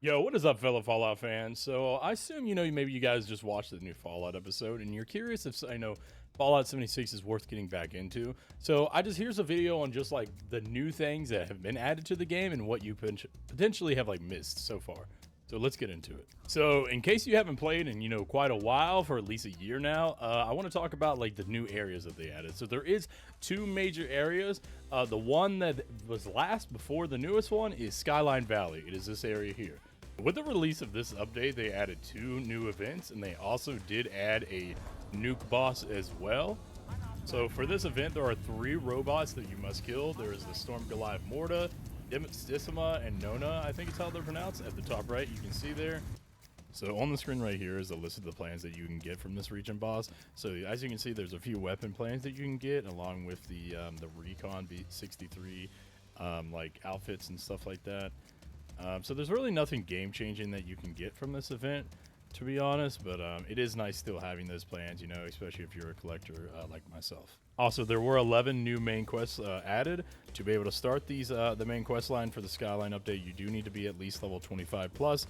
Yo, what is up, fellow Fallout fans? So I assume maybe you guys just watched the new Fallout episode, and you're curious if I know Fallout 76 is worth getting back into. So here's a video on just like the new things that have been added to the game and what you potentially have like missed so far. So let's get into it. So in case you haven't played in quite a while, for at least a year now, I want to talk about like the new areas that they added. So there is two major areas. The one that was last before the newest one is Skyline Valley. It is this area here. With the release of this update, they added two new events, and they also did add a nuke boss as well. So for this event, there are three robots that you must kill. There is the Storm Goliath Morta, Stissima, and Nona, I think it's how they're pronounced. At the top right, you can see there. So on the screen right here is a list of the plans that you can get from this region boss. So as you can see, there's a few weapon plans that you can get, along with the Recon V63 like outfits and stuff like that. So there's really nothing game-changing that you can get from this event, to be honest, but it is nice still having those plans, especially if you're a collector like myself. Also, there were 11 new main quests added. To be able to start these, the main quest line for the Skyline update, you do need to be at least level 25 plus.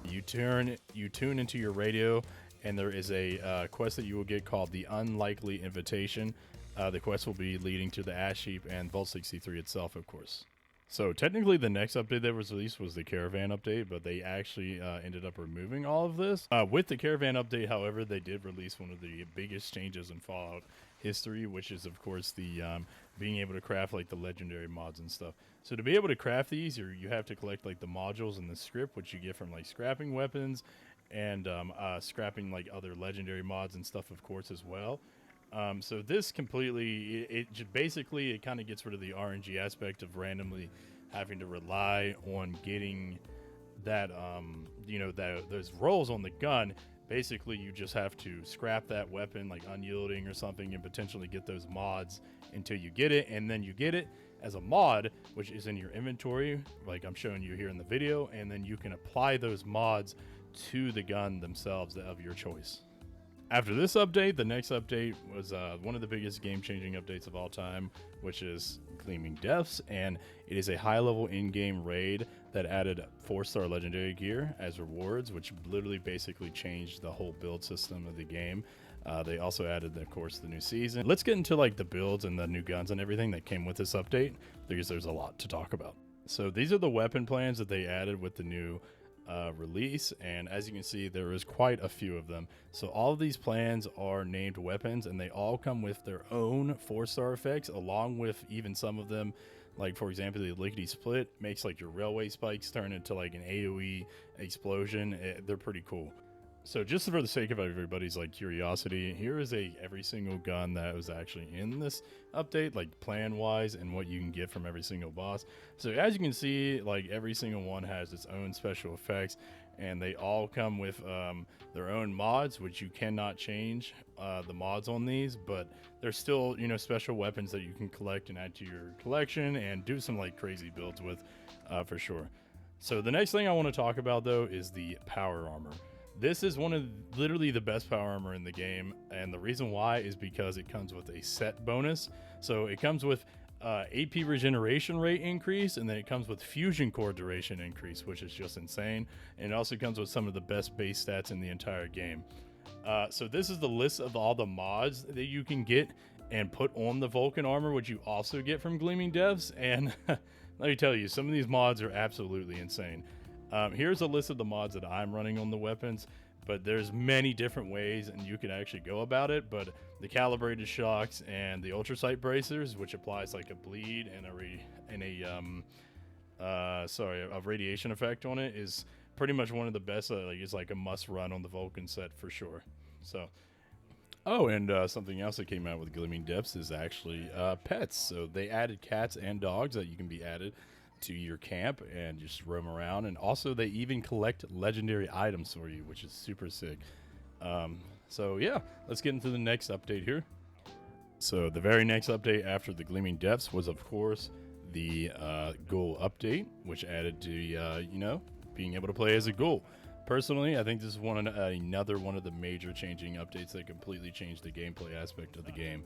You tune into your radio, and there is a quest that you will get called the Unlikely Invitation. The quest will be leading to the Ash Heap and Vault 63 itself, of course. So technically the next update that was released was the Caravan update, but they actually ended up removing all of this. With the Caravan update, however, they did release one of the biggest changes in Fallout history, which is, of course, the being able to craft like the legendary mods and stuff. So to be able to craft these, you have to collect like the modules in the script, which you get from like scrapping weapons and scrapping like other legendary mods and stuff, of course, as well. So this completely, it kind of gets rid of the RNG aspect of randomly having to rely on getting that, those rolls on the gun. Basically, you just have to scrap that weapon, like unyielding or something, and potentially get those mods until you get it. And then you get it as a mod, which is in your inventory, like I'm showing you here in the video. And then you can apply those mods to the gun themselves of your choice. After this update, the next update was one of the biggest game-changing updates of all time, which is Gleaming Depths, and it is a high-level in-game raid that added 4-star legendary gear as rewards, which literally basically changed the whole build system of the game. They also added, of course, the new season. Let's get into like the builds and the new guns and everything that came with this update, because there's a lot to talk about. So these are the weapon plans that they added with the new release, and as you can see, there is quite a few of them. So all of these plans are named weapons, and they all come with their own 4-star effects, along with even some of them, like for example the lickety split makes like your railway spikes turn into like an AoE explosion. They're pretty cool. So just for the sake of everybody's like curiosity, here is every single gun that was actually in this update, like plan wise, and what you can get from every single boss. So as you can see, like every single one has its own special effects, and they all come with their own mods, which you cannot change the mods on these, but there's still special weapons that you can collect and add to your collection and do some like crazy builds with for sure. So the next thing I want to talk about though is the power armor. This is one of literally the best power armor in the game, and the reason why is because it comes with a set bonus. So it comes with AP regeneration rate increase, and then it comes with fusion core duration increase, which is just insane. And it also comes with some of the best base stats in the entire game. So this is the list of all the mods that you can get and put on the Vulcan armor, which you also get from Gleaming Depths. And let me tell you, some of these mods are absolutely insane. Here's a list of the mods that I'm running on the weapons, but there's many different ways and you can actually go about it. But the calibrated shocks and the ultrasight bracers, which applies like a bleed and a radiation effect on it, is pretty much one of the best. It's like a must run on the Vulcan set for sure. So and something else that came out with Gleaming Depths is actually pets. So they added cats and dogs that you can be added to your camp and just roam around, and also they even collect legendary items for you, which is super sick. So yeah, let's get into the next update here. So the very next update after the Gleaming Depths was, of course, the ghoul update, which added to being able to play as a ghoul. Personally, I think this is another one of the major changing updates that completely changed the gameplay aspect of the game.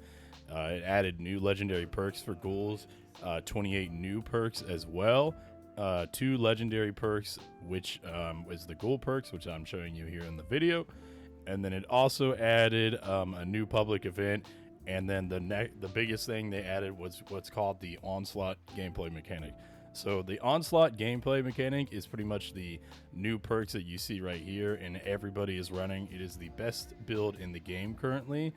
It added new legendary perks for ghouls, 28 new perks as well, two legendary perks, which is the ghoul perks, which I'm showing you here in the video. And then it also added a new public event. And then the biggest thing they added was what's called the Onslaught gameplay mechanic. So the Onslaught gameplay mechanic is pretty much the new perks that you see right here, and everybody is running. It is the best build in the game currently.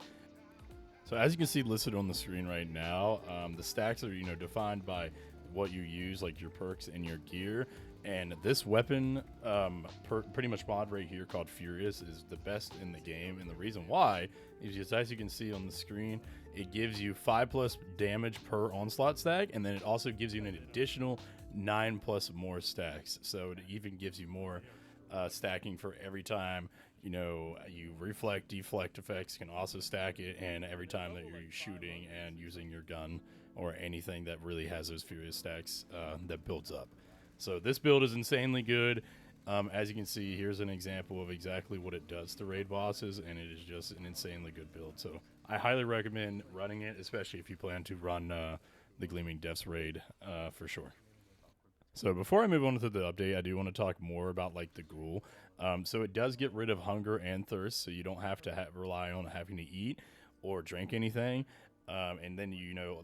So as you can see listed on the screen right now, the stacks are defined by what you use, like your perks and your gear. And this weapon, pretty much mod right here called Furious, is the best in the game. And the reason why is just, as you can see on the screen, it gives you 5+ damage per onslaught stack, and then it also gives you an additional 9+ more stacks. So it even gives you more stacking for every time you reflect, deflect effects can also stack it, and every time that you're shooting and using your gun or anything that really has those Furious stacks, that builds up. So this build is insanely good. As you can see, here's an example of exactly what it does to raid bosses, and it is just an insanely good build. So I highly recommend running it, especially if you plan to run the Gleaming Depths raid for sure. So before I move on to the update, I do want to talk more about like the ghoul. So it does get rid of hunger and thirst, so you don't have to rely on having to eat or drink anything. And then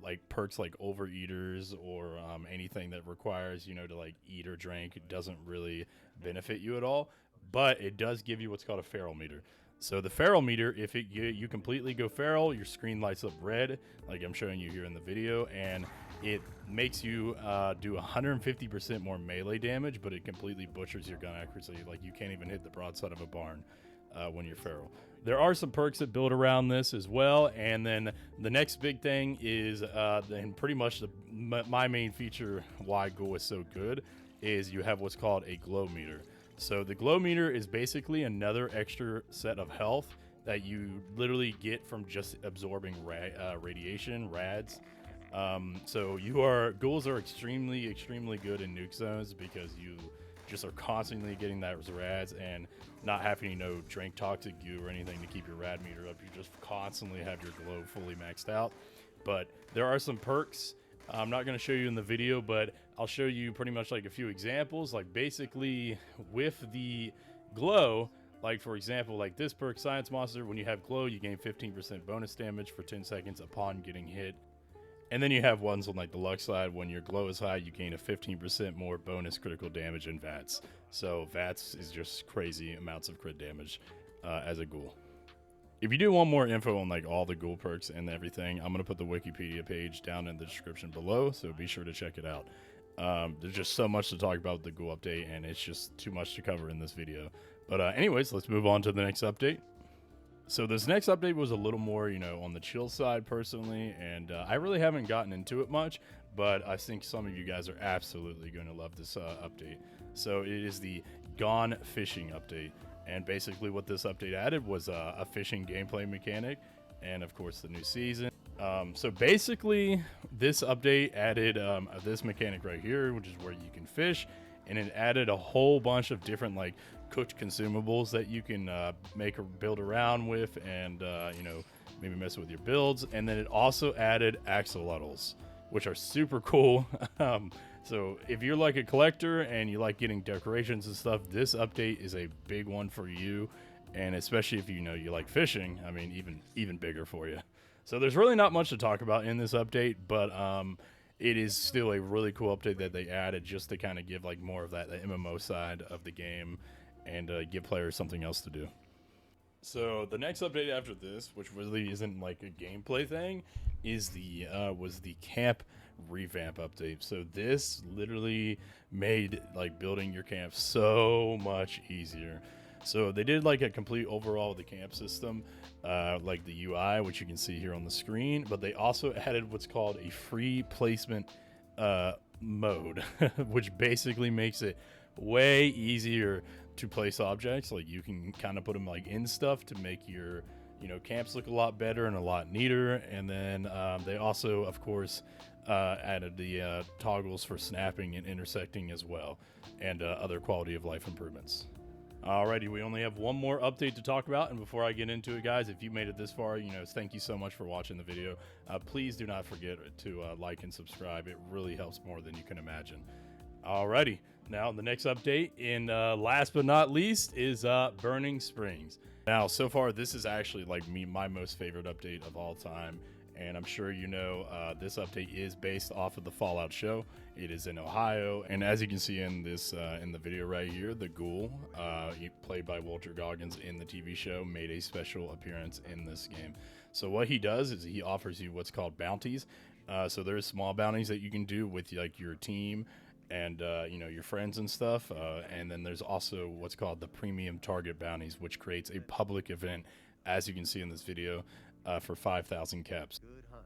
like perks like overeaters or anything that requires to like eat or drink, it doesn't really benefit you at all. But it does give you what's called a feral meter. So the feral meter, if you completely go feral, your screen lights up red, like I'm showing you here in the video, and it makes you do 150% more melee damage, but it completely butchers your gun accuracy. Like you can't even hit the broadside of a barn when you're feral. There are some perks that build around this as well, and then the next big thing is, and pretty much my main feature why Ghoul is so good, is you have what's called a glow meter. So the glow meter is basically another extra set of health that you literally get from just absorbing radiation, rads. So ghouls are extremely good in nuke zones because you just are constantly getting that rads and not having to drink toxic goo or anything to keep your rad meter up. You just constantly have your glow fully maxed out. But there are some perks I'm not going to show you in the video, but I'll show you pretty much like a few examples. Like basically with the glow, like for example, like this perk, Science Monster, when you have glow, you gain 15% bonus damage for 10 seconds upon getting hit. And then you have ones on like the luck side, when your glow is high, you gain a 15% more bonus critical damage in VATS. So VATS is just crazy amounts of crit damage as a ghoul. If you do want more info on like all the ghoul perks and everything, I'm going to put the Wikipedia page down in the description below, so be sure to check it out. There's just so much to talk about with the ghoul update, and it's just too much to cover in this video. But anyways, let's move on to the next update. So this next update was a little more, on the chill side personally, and I really haven't gotten into it much, but I think some of you guys are absolutely going to love this update. So it is the Gone Fishing update, and basically what this update added was a fishing gameplay mechanic, and of course the new season. So basically this update added this mechanic right here, which is where you can fish, and it added a whole bunch of different like cooked consumables that you can make or build around with, and maybe mess with your builds. And then it also added axolotls, which are super cool. So if you're like a collector and you like getting decorations and stuff, this update is a big one for you, and especially if you like fishing, I mean even bigger for you. So there's really not much to talk about in this update, but it is still a really cool update that they added just to kind of give like more of that MMO side of the game and give players something else to do. So the next update after this, which really isn't like a gameplay thing, is was the camp revamp update. So this literally made like building your camp so much easier. So they did like a complete overhaul of the camp system, like the UI, which you can see here on the screen, but they also added what's called a free placement mode, which basically makes it way easier to place objects. Like you can kind of put them like in stuff to make your camps look a lot better and a lot neater. And then they also of course added the toggles for snapping and intersecting as well, and other quality of life improvements. Alrighty, we only have one more update to talk about, and before I get into it, guys, if you made it this far, thank you so much for watching the video. Please do not forget to like and subscribe. It really helps more than you can imagine. Alrighty. Now the next update, in last but not least, is Burning Springs. Now, so far, this is actually like my most favorite update of all time, and I'm sure you know this update is based off of the Fallout show. It is in Ohio, and as you can see in this in the video right here, the Ghoul, played by Walter Goggins in the TV show, made a special appearance in this game. So what he does is he offers you what's called bounties. So there's small bounties that you can do with like your team and you know, your friends and stuff, and then there's also what's called the premium target bounties, which creates a public event, as you can see in this video, for 5,000 caps. Good hunt.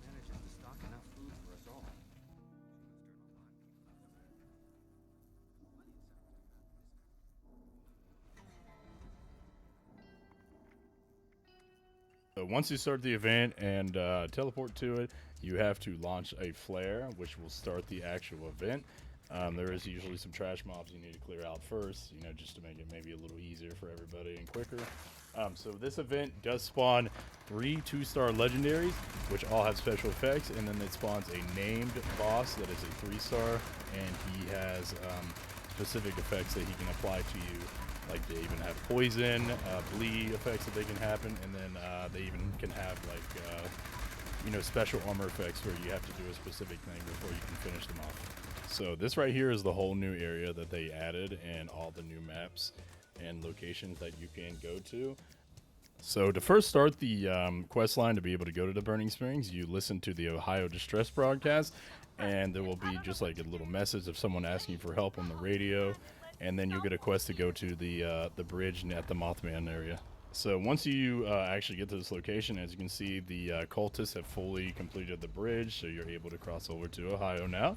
Manages to stock enough food for us all. So once you start the event and teleport to it, you have to launch a flare, which will start the actual event. There is usually some trash mobs you need to clear out first, you know, just to make it maybe a little easier for everybody and quicker. So this event does spawn 3 2-star legendaries, which all have special effects, and then it spawns a named boss that is a 3-star, and he has specific effects that he can apply to you. Like they even have poison, bleed effects that they can happen, and then they even can have like you know, special armor effects where you have to do a specific thing before you can finish them off. So this right here is the whole new area that they added, and all the new maps and locations that you can go to. So to first start the quest line to be able to go to the Burning Springs, you listen to the Ohio Distress broadcast, and there will be just like a little message of someone asking for help on the radio, and then you'll get a quest to go to the bridge at the Mothman area. So once you actually get to this location, as you can see, the cultists have fully completed the bridge, so you're able to cross over to Ohio now.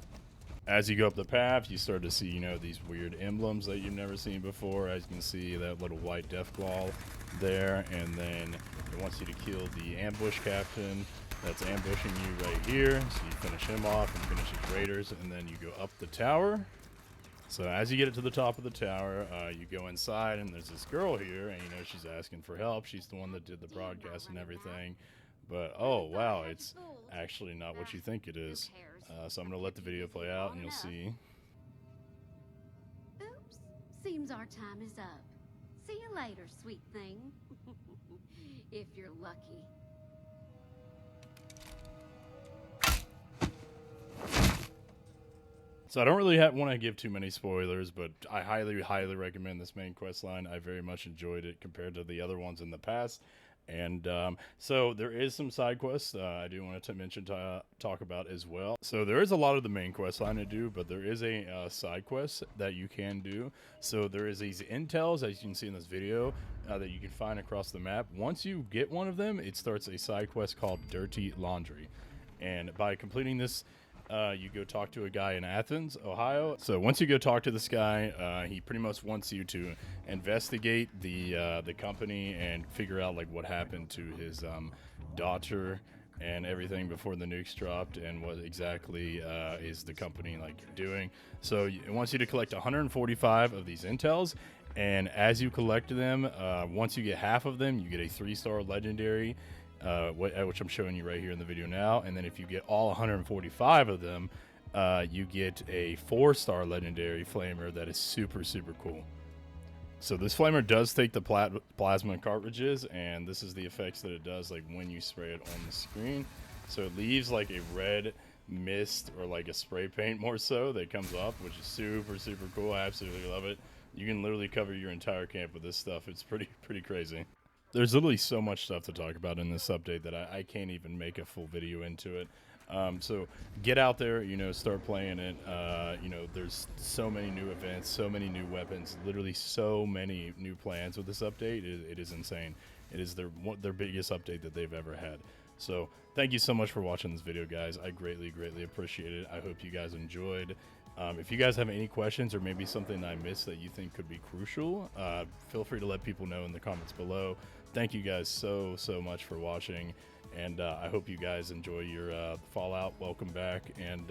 As you go up the path, you start to see, you know, these weird emblems that you've never seen before. As you can see, that little white death ball there, and then it wants you to kill the ambush captain that's ambushing you right here. So you finish him off and finish his raiders, and then you go up the tower. So as you get it to the top of the tower, you go inside, and there's this girl here, and you know, she's asking for help. She's the one that did the broadcast and everything. But oh wow, it's actually not what you think it is. So I'm gonna let the video play out, and you'll see. Oops, seems our time is up. See you later, sweet thing. If you're lucky. So I don't really want to give too many spoilers, but I highly recommend this main quest line. I very much enjoyed it compared to the other ones in the past. And so there is some side quests I do want to mention, talk about as well. So there is a lot of the main quest line to do, but there is a side quest that you can do. So there is these intels, as you can see in this video, that you can find across the map. Once you get one of them, it starts a side quest called Dirty Laundry. And by completing this, you go talk to a guy in Athens, Ohio. So once you go talk to this guy, he pretty much wants you to investigate the company and figure out like what happened to his daughter and everything before the nukes dropped, and what exactly is the company like doing. So it wants you to collect 145 of these intels, and as you collect them, once you get half of them, you get a 3-star legendary, which I'm showing you right here in the video now. And then if you get all 145 of them, you get a 4-star legendary flamer that is super cool. So this flamer does take the plasma cartridges, and this is the effects that it does like when you spray it on the screen. So it leaves like a red mist, or like a spray paint more so, that comes off, which is super cool. I absolutely love it. You can literally cover your entire camp with this stuff. It's pretty crazy. There's literally so much stuff to talk about in this update that I can't even make a full video into it. So get out there, you know, start playing it. You know, there's so many new events, so many new weapons, literally so many new plans with this update. It is insane. It is their biggest update that they've ever had. So thank you so much for watching this video, guys. I greatly appreciate it. I hope you guys enjoyed. If you guys have any questions, or maybe something I missed that you think could be crucial, feel free to let people know in the comments below. Thank you guys so much for watching, and I hope you guys enjoy your Fallout. Welcome back, and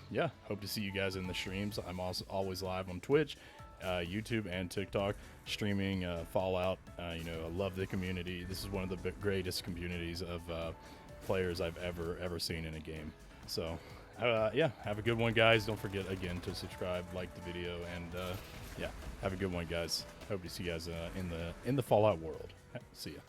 yeah, hope to see you guys in the streams. I'm also always live on Twitch, YouTube, and TikTok streaming Fallout. You know, I love the community. This is one of the greatest communities of players I've ever seen in a game. So Yeah, have a good one, guys. Don't forget again to subscribe, like the video, and yeah, have a good one, guys. Hope to see you guys in the Fallout world. See ya.